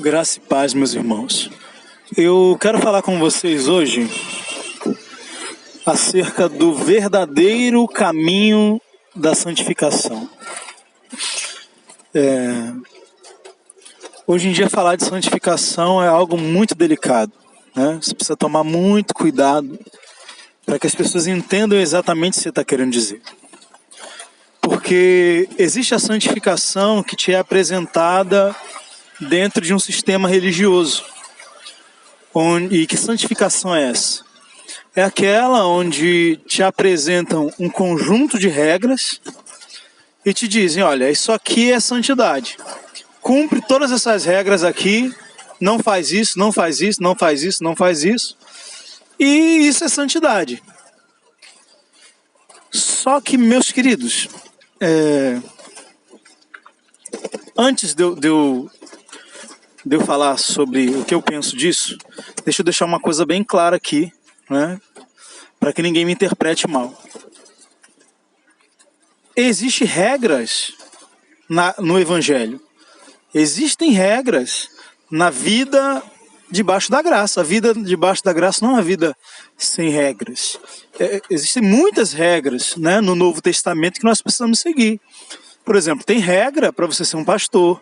Graça e paz, meus irmãos. Eu quero falar com vocês hoje acerca do verdadeiro caminho da santificação. Hoje em dia falar de santificação é algo muito delicado, né? Você precisa tomar muito cuidado para que as pessoas entendam exatamente o que você está querendo dizer. Porque existe a santificação que te é apresentada dentro de um sistema religioso. E que santificação é essa? É aquela onde te apresentam um conjunto de regras e te dizem, olha, isso aqui é santidade. Cumpre todas essas regras aqui, não faz isso, não faz isso, não faz isso, não faz isso. E isso é santidade. Só que, meus queridos, antes de eu falar sobre o que eu penso disso, deixa eu deixar uma coisa bem clara aqui, né? Para que ninguém me interprete mal. Existem regras no Evangelho. Existem regras na vida debaixo da graça. A vida debaixo da graça não é uma vida sem regras. Existem muitas regras, né, no Novo Testamento que nós precisamos seguir. Por exemplo, tem regra para você ser um pastor,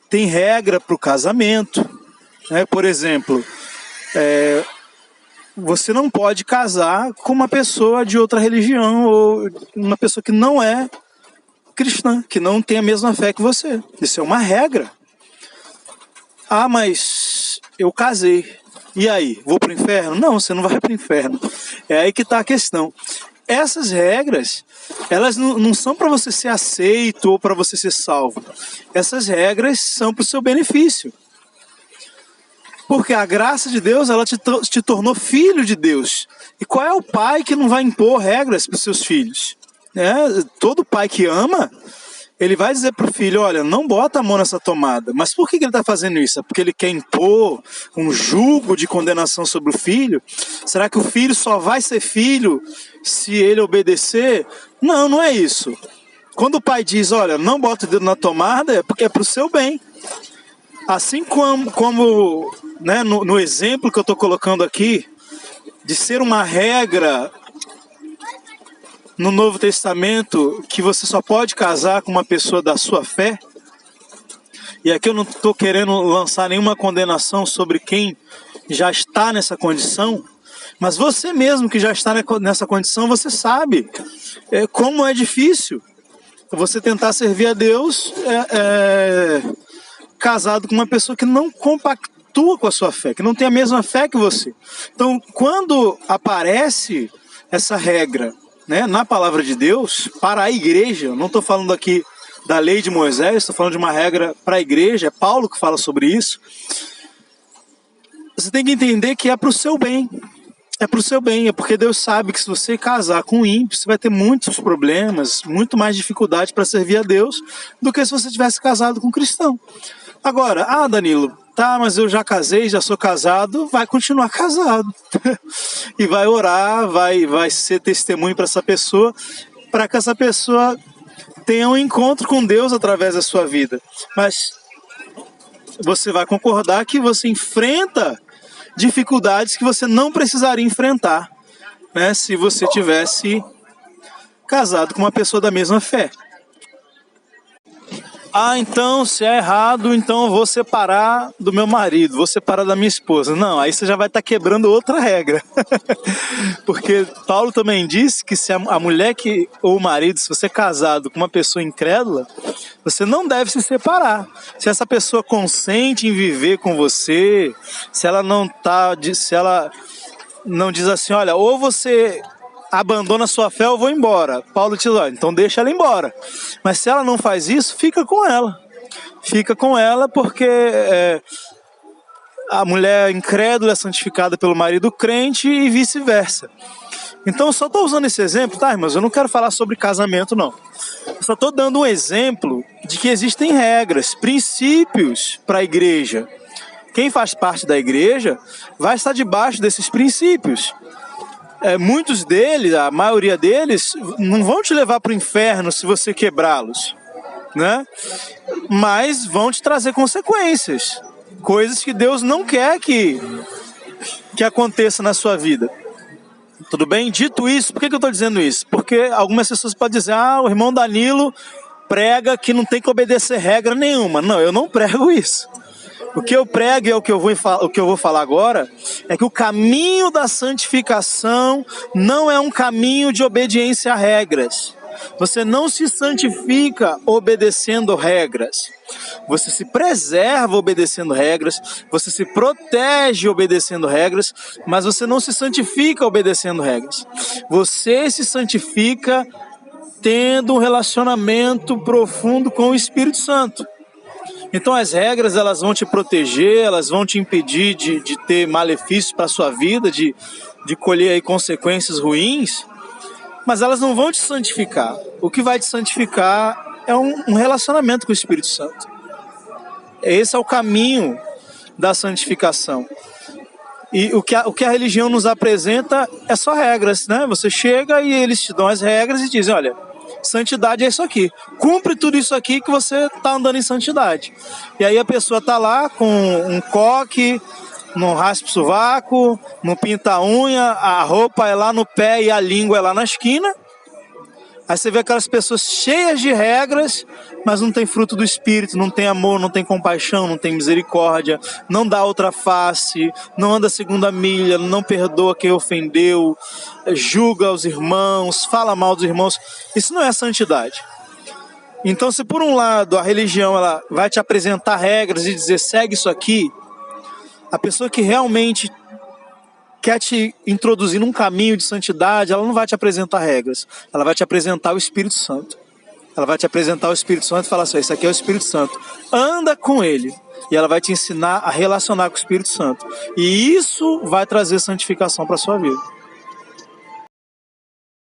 tem regra para o casamento, né? Por exemplo, você não pode casar com uma pessoa de outra religião ou uma pessoa que não é cristã, que não tem a mesma fé que você. Isso é uma regra. Ah, mas eu casei. E aí? Vou para o inferno? Não, você não vai para o inferno. É aí que está a questão. Essas regras, elas não são para você ser aceito ou para você ser salvo. Essas regras são para o seu benefício. Porque a graça de Deus, ela te tornou filho de Deus. E qual é o pai que não vai impor regras para os seus filhos? Todo pai que ama, ele vai dizer para o filho, olha, não bota a mão nessa tomada. Mas por que ele está fazendo isso? É porque ele quer impor um jugo de condenação sobre o filho? Será que o filho só vai ser filho se ele obedecer? Não, não é isso. Quando o pai diz, olha, não bota o dedo na tomada, é porque é para o seu bem. Assim como né, no exemplo que eu estou colocando aqui, de ser uma regra no Novo Testamento que você só pode casar com uma pessoa da sua fé, e aqui eu não estou querendo lançar nenhuma condenação sobre quem já está nessa condição, mas você mesmo que já está nessa condição, você sabe como é difícil você tentar servir a Deus casado com uma pessoa que não compactua com a sua fé, que não tem a mesma fé que você. Então, quando aparece essa regra, né, na palavra de Deus, para a igreja, não estou falando aqui da lei de Moisés, estou falando de uma regra para a igreja, é Paulo que fala sobre isso, você tem que entender que é para o seu bem. É para o seu bem, é porque Deus sabe que se você casar com um ímpio, você vai ter muitos problemas, muito mais dificuldade para servir a Deus do que se você tivesse casado com um cristão. Agora, Danilo, tá, mas eu já casei, já sou casado, vai continuar casado. E vai orar, vai ser testemunho para essa pessoa, para que essa pessoa tenha um encontro com Deus através da sua vida. Mas você vai concordar que você enfrenta dificuldades que você não precisaria enfrentar, né, se você tivesse casado com uma pessoa da mesma fé. Então, se é errado, então eu vou separar do meu marido, vou separar da minha esposa. Não, aí você já vai estar quebrando outra regra. Porque Paulo também disse que se a mulher ou o marido, se você é casado com uma pessoa incrédula, você não deve se separar. Se essa pessoa consente em viver com você, se ela não diz assim, olha, ou você abandona a sua fé, eu vou embora. Paulo diz, olha, então deixa ela embora. Mas se ela não faz isso, fica com ela. Fica com ela porque a mulher incrédula é santificada pelo marido crente e vice-versa. Então eu só estou usando esse exemplo, tá, irmãos? Eu não quero falar sobre casamento, não. Eu só estou dando um exemplo de que existem regras, princípios para a igreja. Quem faz parte da igreja vai estar debaixo desses princípios. Muitos deles, a maioria deles, não vão te levar para o inferno se você quebrá-los, né? Mas vão te trazer consequências. coisas que Deus não quer que aconteça na sua vida. Tudo bem? Dito isso, por que eu estou dizendo isso? Porque algumas pessoas podem dizer, o irmão Danilo prega que não tem que obedecer regra nenhuma. Não, eu não prego isso. O que eu prego e é o que eu vou falar agora é que o caminho da santificação não é um caminho de obediência a regras. Você não se santifica obedecendo regras. Você se preserva obedecendo regras, você se protege obedecendo regras, mas você não se santifica obedecendo regras. Você se santifica tendo um relacionamento profundo com o Espírito Santo. Então as regras, elas vão te proteger, elas vão te impedir de ter malefícios para a sua vida, de colher aí consequências ruins, mas elas não vão te santificar. O que vai te santificar é um relacionamento com o Espírito Santo. Esse é o caminho da santificação. E o que a religião nos apresenta é só regras, né? Você chega e eles te dão as regras e dizem, olha, santidade é isso aqui. Cumpre tudo isso aqui que você está andando em santidade. E aí a pessoa está lá com um coque, não raspa o sovaco, não pinta a unha, a roupa é lá no pé e a língua é lá na esquina. Aí você vê aquelas pessoas cheias de regras, mas não tem fruto do Espírito, não tem amor, não tem compaixão, não tem misericórdia, não dá outra face, não anda a segunda milha, não perdoa quem ofendeu, julga os irmãos, fala mal dos irmãos. Isso não é santidade. Então, se por um lado a religião ela vai te apresentar regras e dizer segue isso aqui, a pessoa que realmente quer te introduzir num caminho de santidade, ela não vai te apresentar regras, ela vai te apresentar o Espírito Santo. Ela vai te apresentar o Espírito Santo e falar assim, isso aqui é o Espírito Santo. Anda com ele. E ela vai te ensinar a relacionar com o Espírito Santo. E isso vai trazer santificação para a sua vida.